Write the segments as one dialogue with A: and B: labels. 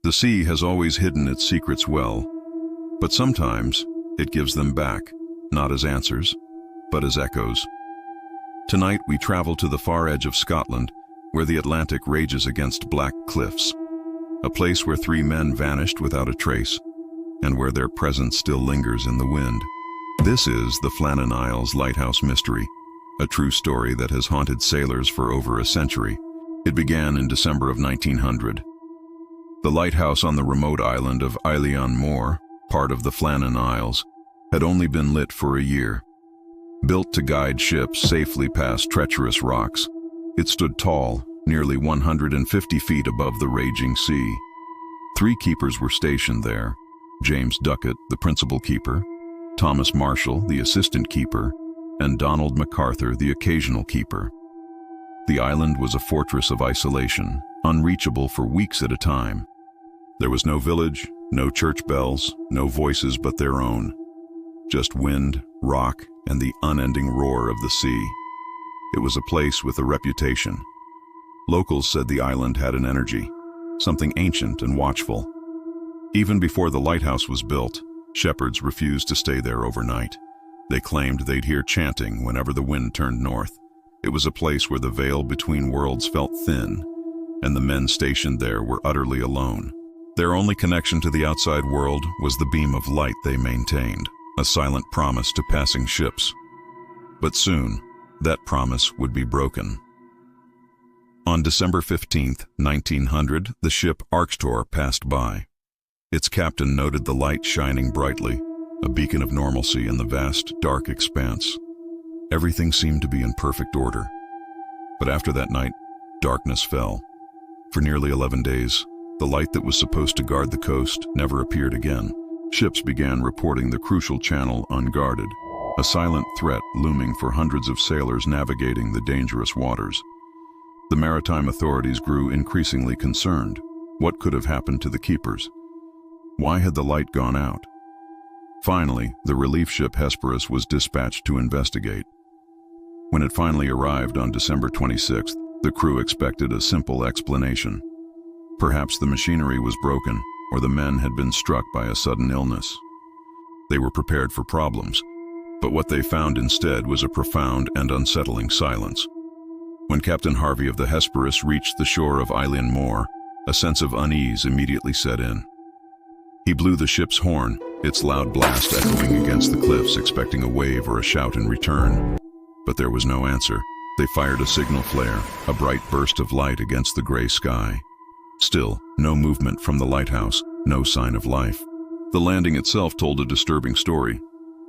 A: The sea has always hidden its secrets well, but sometimes it gives them back, not as answers, but as echoes. Tonight we travel to the far edge of Scotland, where the Atlantic rages against black cliffs, a place where 3 men vanished without a trace, and where their presence still lingers in the wind. This is the Flannan Isles Lighthouse mystery, a true story that has haunted sailors for over a century. It began in December of 1900. The lighthouse on the remote island of Moor, part of the Flannan Isles, had only been lit for a year. Built to guide ships safely past treacherous rocks, it stood tall, nearly 150 feet above the raging sea. 3 keepers were stationed there: James Duckett, the principal keeper, Thomas Marshall, the assistant keeper, and Donald MacArthur, the occasional keeper. The island was a fortress of isolation, unreachable for weeks at a time. There was no village, no church bells, no voices but their own. Just wind, rock, and the unending roar of the sea. It was a place with a reputation. Locals said the island had an energy, something ancient and watchful. Even before the lighthouse was built, shepherds refused to stay there overnight. They claimed they'd hear chanting whenever the wind turned north. It was a place where the veil between worlds felt thin, and the men stationed there were utterly alone. Their only connection to the outside world was the beam of light they maintained, a silent promise to passing ships. But soon, that promise would be broken. On December 15, 1900, the ship Arctur passed by. Its captain noted the light shining brightly, a beacon of normalcy in the vast, dark expanse. Everything seemed to be in perfect order. But after that night, darkness fell. For nearly 11 days, the light that was supposed to guard the coast never appeared again. Ships began reporting the crucial channel unguarded, a silent threat looming for hundreds of sailors navigating the dangerous waters. The maritime authorities grew increasingly concerned. What could have happened to the keepers? Why had the light gone out? Finally, the relief ship Hesperus was dispatched to investigate. When it finally arrived on December 26th, the crew expected a simple explanation. Perhaps the machinery was broken, or the men had been struck by a sudden illness. They were prepared for problems, but what they found instead was a profound and unsettling silence. When Captain Harvey of the Hesperus reached the shore of Moor, a sense of unease immediately set in. He blew the ship's horn, its loud blast echoing against the cliffs, expecting a wave or a shout in return. But there was no answer. They fired a signal flare, a bright burst of light against the gray sky. Still, no movement from the lighthouse, no sign of life. The landing itself told a disturbing story.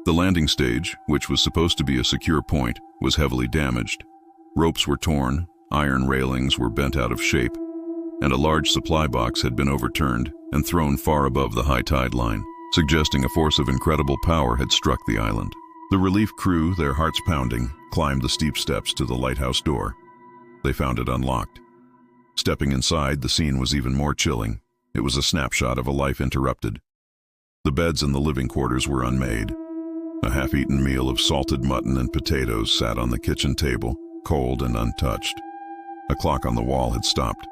A: The landing stage, which was supposed to be a secure point, was heavily damaged. Ropes were torn, iron railings were bent out of shape, and a large supply box had been overturned and thrown far above the high tide line, suggesting a force of incredible power had struck the island. The relief crew, their hearts pounding, climbed the steep steps to the lighthouse door. They found it unlocked. Stepping inside, the scene was even more chilling. It was a snapshot of a life interrupted. The beds in the living quarters were unmade. A half-eaten meal of salted mutton and potatoes sat on the kitchen table, cold and untouched. A clock on the wall had stopped.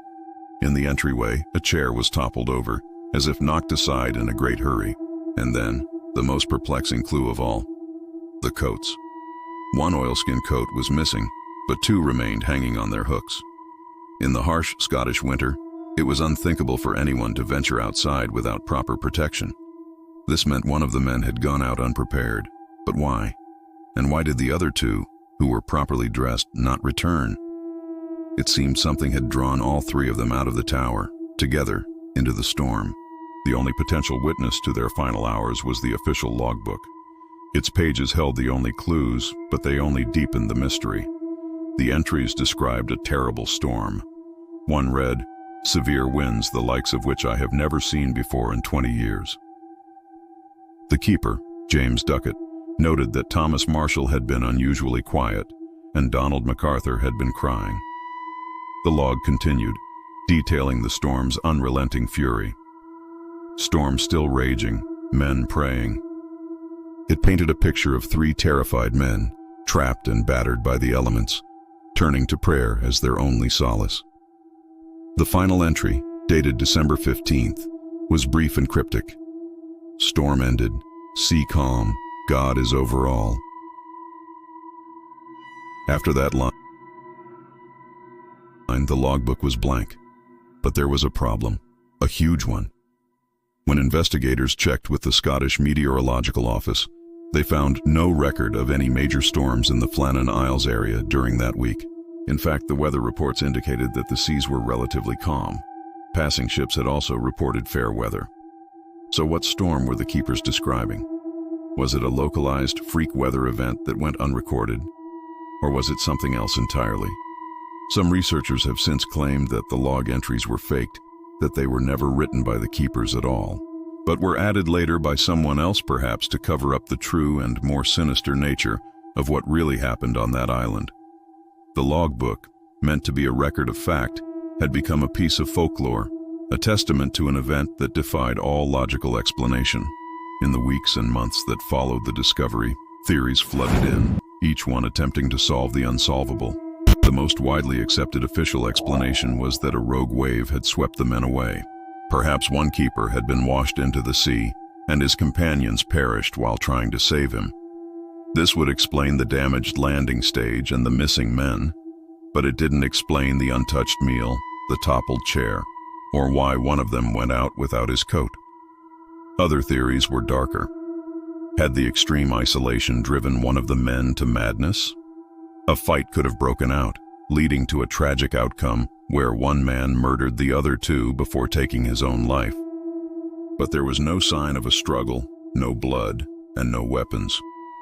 A: In the entryway, a chair was toppled over, as if knocked aside in a great hurry. And then, the most perplexing clue of all: the coats. 1 oilskin coat was missing, but 2 remained hanging on their hooks. In the harsh Scottish winter, it was unthinkable for anyone to venture outside without proper protection. This meant one of the men had gone out unprepared. But why? And why did the other 2, who were properly dressed, not return? It seemed something had drawn all 3 of them out of the tower, together, into the storm. The only potential witness to their final hours was the official logbook. Its pages held the only clues, but they only deepened the mystery. The entries described a terrible storm. One read, "Severe winds, the likes of which I have never seen before in 20 years." The keeper, James Duckett, noted that Thomas Marshall had been unusually quiet, and Donald MacArthur had been crying. The log continued, detailing the storm's unrelenting fury. Storm still raging, men praying. It painted a picture of 3 terrified men, trapped and battered by the elements, turning to prayer as their only solace. The final entry, dated December 15th, was brief and cryptic. Storm ended, sea calm, God is over all. After that line, the logbook was blank. But there was a problem, a huge one. When investigators checked with the Scottish Meteorological Office, they found no record of any major storms in the Flannan Isles area during that week. In fact, the weather reports indicated that the seas were relatively calm. Passing ships had also reported fair weather. So what storm were the keepers describing? Was it a localized freak weather event that went unrecorded? Or was it something else entirely? Some researchers have since claimed that the log entries were faked, that they were never written by the keepers at all, but were added later by someone else perhaps to cover up the true and more sinister nature of what really happened on that island. The logbook, meant to be a record of fact, had become a piece of folklore, a testament to an event that defied all logical explanation. In the weeks and months that followed the discovery, theories flooded in, each one attempting to solve the unsolvable. The most widely accepted official explanation was that a rogue wave had swept the men away. Perhaps one keeper had been washed into the sea, and his companions perished while trying to save him. This would explain the damaged landing stage and the missing men, but it didn't explain the untouched meal, the toppled chair, or why one of them went out without his coat. Other theories were darker. Had the extreme isolation driven one of the men to madness? A fight could have broken out, leading to a tragic outcome where one man murdered the other two before taking his own life. But there was no sign of a struggle, no blood, and no weapons.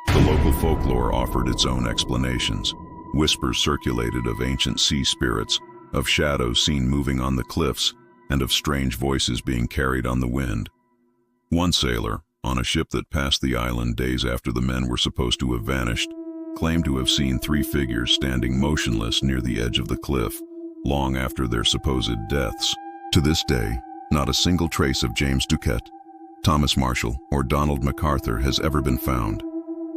A: The local folklore offered its own explanations. Whispers circulated of ancient sea spirits, of shadows seen moving on the cliffs, and of strange voices being carried on the wind. One sailor, on a ship that passed the island days after the men were supposed to have vanished, claimed to have seen 3 figures standing motionless near the edge of the cliff, long after their supposed deaths. To this day, not a single trace of James Duquette, Thomas Marshall, or Donald MacArthur has ever been found.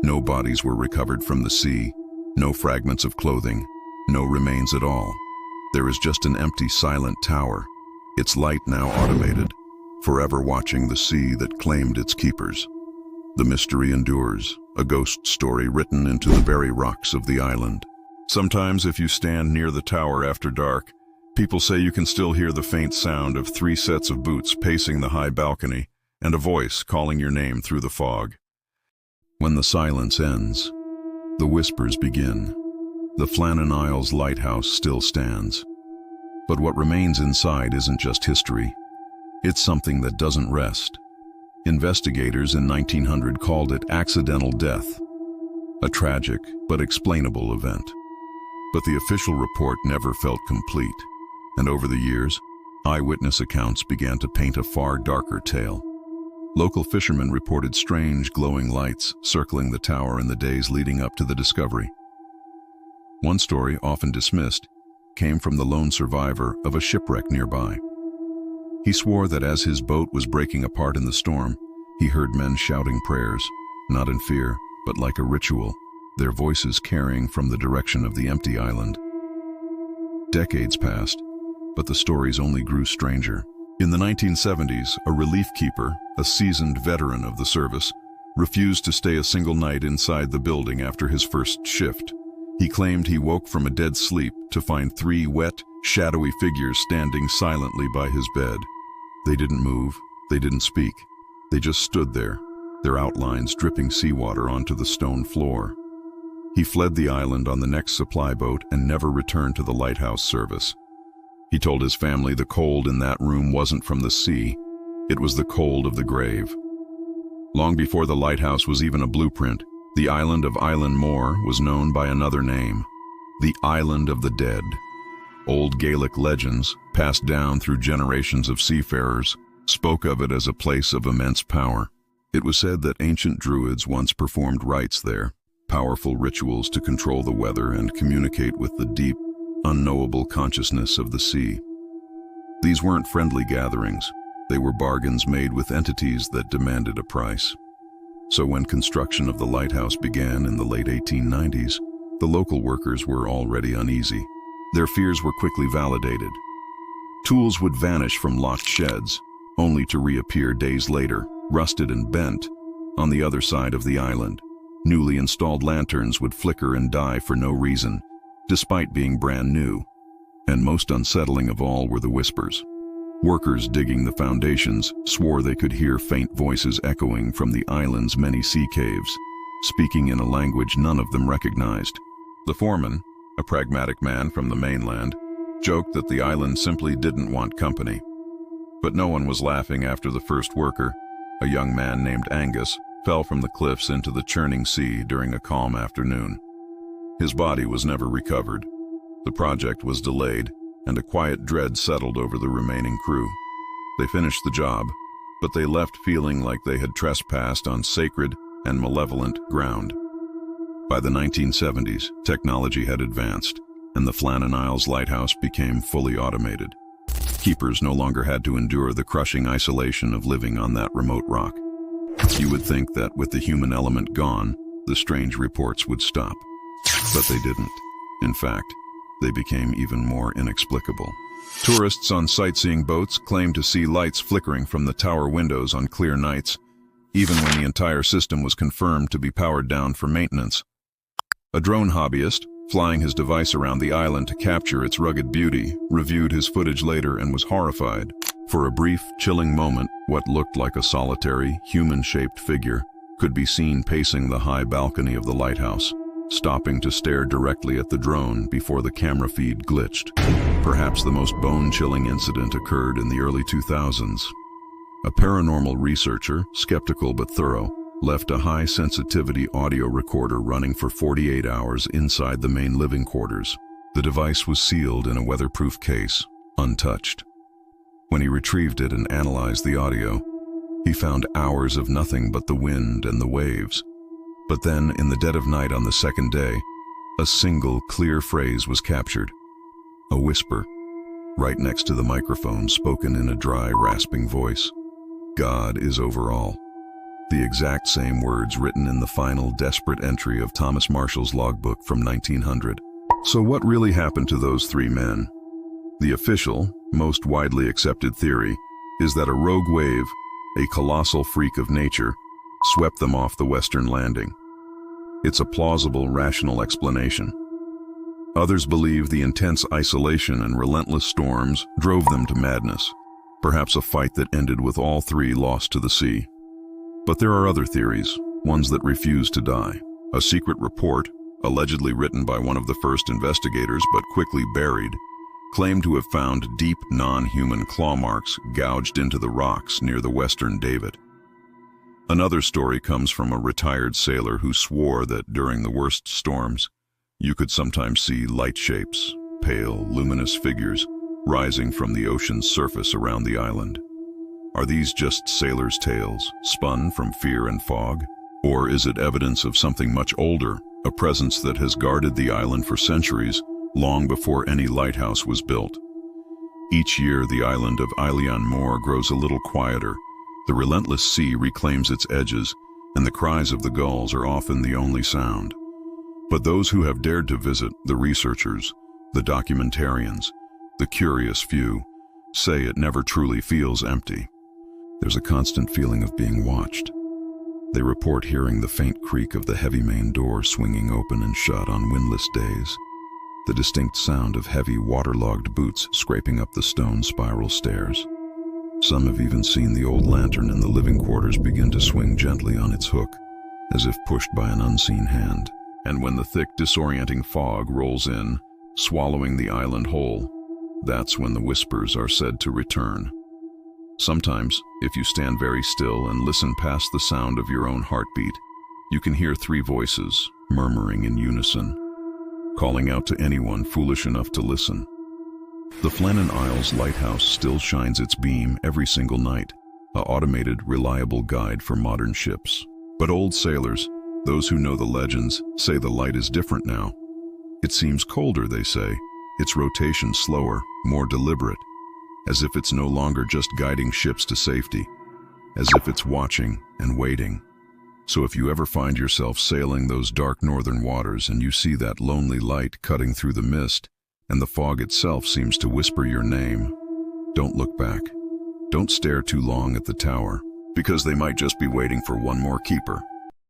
A: No bodies were recovered from the sea, no fragments of clothing, no remains at all. There is just an empty, silent tower, its light now automated, forever watching the sea that claimed its keepers. The mystery endures, a ghost story written into the very rocks of the island. Sometimes if you stand near the tower after dark, people say you can still hear the faint sound of 3 sets of boots pacing the high balcony and a voice calling your name through the fog. When the silence ends, the whispers begin. The Flannan Isles Lighthouse still stands. But what remains inside isn't just history. It's something that doesn't rest. Investigators in 1900 called it accidental death, a tragic but explainable event. But the official report never felt complete, and over the years, eyewitness accounts began to paint a far darker tale. Local fishermen reported strange glowing lights circling the tower in the days leading up to the discovery. One story, often dismissed, came from the lone survivor of a shipwreck nearby. He swore that as his boat was breaking apart in the storm, he heard men shouting prayers, not in fear, but like a ritual, their voices carrying from the direction of the empty island. Decades passed, but the stories only grew stranger. In the 1970s, a relief keeper, a seasoned veteran of the service, refused to stay a single night inside the building after his first shift. He claimed he woke from a dead sleep to find 3 wet, shadowy figures standing silently by his bed. They didn't move, they didn't speak. They just stood there, their outlines dripping seawater onto the stone floor. He fled the island on the next supply boat and never returned to the lighthouse service. He told his family the cold in that room wasn't from the sea, it was the cold of the grave. Long before the lighthouse was even a blueprint, the island of Island Moor was known by another name, the Island of the Dead. Old Gaelic legends, passed down through generations of seafarers, spoke of it as a place of immense power. It was said that ancient druids once performed rites there, powerful rituals to control the weather and communicate with the deep, unknowable consciousness of the sea. These weren't friendly gatherings. They were bargains made with entities that demanded a price. So when construction of the lighthouse began in the late 1890s, the local workers were already uneasy. Their fears were quickly validated. Tools would vanish from locked sheds, only to reappear days later, rusted and bent, on the other side of the island. Newly installed lanterns would flicker and die for no reason, despite being brand new. And most unsettling of all were the whispers. Workers digging the foundations swore they could hear faint voices echoing from the island's many sea caves, speaking in a language none of them recognized. The foreman, a pragmatic man from the mainland, joked that the island simply didn't want company. But no one was laughing after the first worker, a young man named Angus, fell from the cliffs into the churning sea during a calm afternoon. His body was never recovered. The project was delayed, and a quiet dread settled over the remaining crew. They finished the job, but they left feeling like they had trespassed on sacred and malevolent ground. By the 1970s, technology had advanced, and the Flannan Isles Lighthouse became fully automated. Keepers no longer had to endure the crushing isolation of living on that remote rock. You would think that with the human element gone, the strange reports would stop. But they didn't. In fact, they became even more inexplicable. Tourists on sightseeing boats claimed to see lights flickering from the tower windows on clear nights, even when the entire system was confirmed to be powered down for maintenance. A drone hobbyist, flying his device around the island to capture its rugged beauty, reviewed his footage later and was horrified. For a brief, chilling moment, what looked like a solitary, human-shaped figure could be seen pacing the high balcony of the lighthouse, stopping to stare directly at the drone before the camera feed glitched. Perhaps the most bone-chilling incident occurred in the early 2000s. A paranormal researcher, skeptical but thorough, left a high-sensitivity audio recorder running for 48 hours inside the main living quarters. The device was sealed in a weatherproof case, untouched. When he retrieved it and analyzed the audio, he found hours of nothing but the wind and the waves. But then, in the dead of night on the second day, a single clear phrase was captured. A whisper, right next to the microphone, spoken in a dry, rasping voice. God is over all. The exact same words written in the final desperate entry of Thomas Marshall's logbook from 1900. So what really happened to those three men? The official, most widely accepted theory is that a rogue wave, a colossal freak of nature, swept them off the western landing. It's a plausible, rational explanation. Others believe the intense isolation and relentless storms drove them to madness, perhaps a fight that ended with all three lost to the sea. But there are other theories, ones that refuse to die. A secret report, allegedly written by one of the first investigators but quickly buried, claimed to have found deep, non-human claw marks gouged into the rocks near the western davit. Another story comes from a retired sailor who swore that during the worst storms, you could sometimes see light shapes, pale, luminous figures, rising from the ocean's surface around the island. Are these just sailors' tales, spun from fear and fog? Or is it evidence of something much older, a presence that has guarded the island for centuries, long before any lighthouse was built? Each year, the island of Eilean Mor grows a little quieter. The relentless sea reclaims its edges, and the cries of the gulls are often the only sound. But those who have dared to visit, the researchers, the documentarians, the curious few, say it never truly feels empty. There's a constant feeling of being watched. They report hearing the faint creak of the heavy main door swinging open and shut on windless days, the distinct sound of heavy waterlogged boots scraping up the stone spiral stairs. Some have even seen the old lantern in the living quarters begin to swing gently on its hook, as if pushed by an unseen hand. And when the thick, disorienting fog rolls in, swallowing the island whole, that's when the whispers are said to return. Sometimes, if you stand very still and listen past the sound of your own heartbeat, you can hear three voices murmuring in unison, calling out to anyone foolish enough to listen. The Flannan Isles Lighthouse still shines its beam every single night, an automated, reliable guide for modern ships. But old sailors, those who know the legends, say the light is different now. It seems colder, they say, its rotation slower, more deliberate, as if it's no longer just guiding ships to safety, as if it's watching and waiting. So if you ever find yourself sailing those dark northern waters and you see that lonely light cutting through the mist, and the fog itself seems to whisper your name, Don't look back. Don't stare too long at the tower, because they might just be waiting for one more keeper.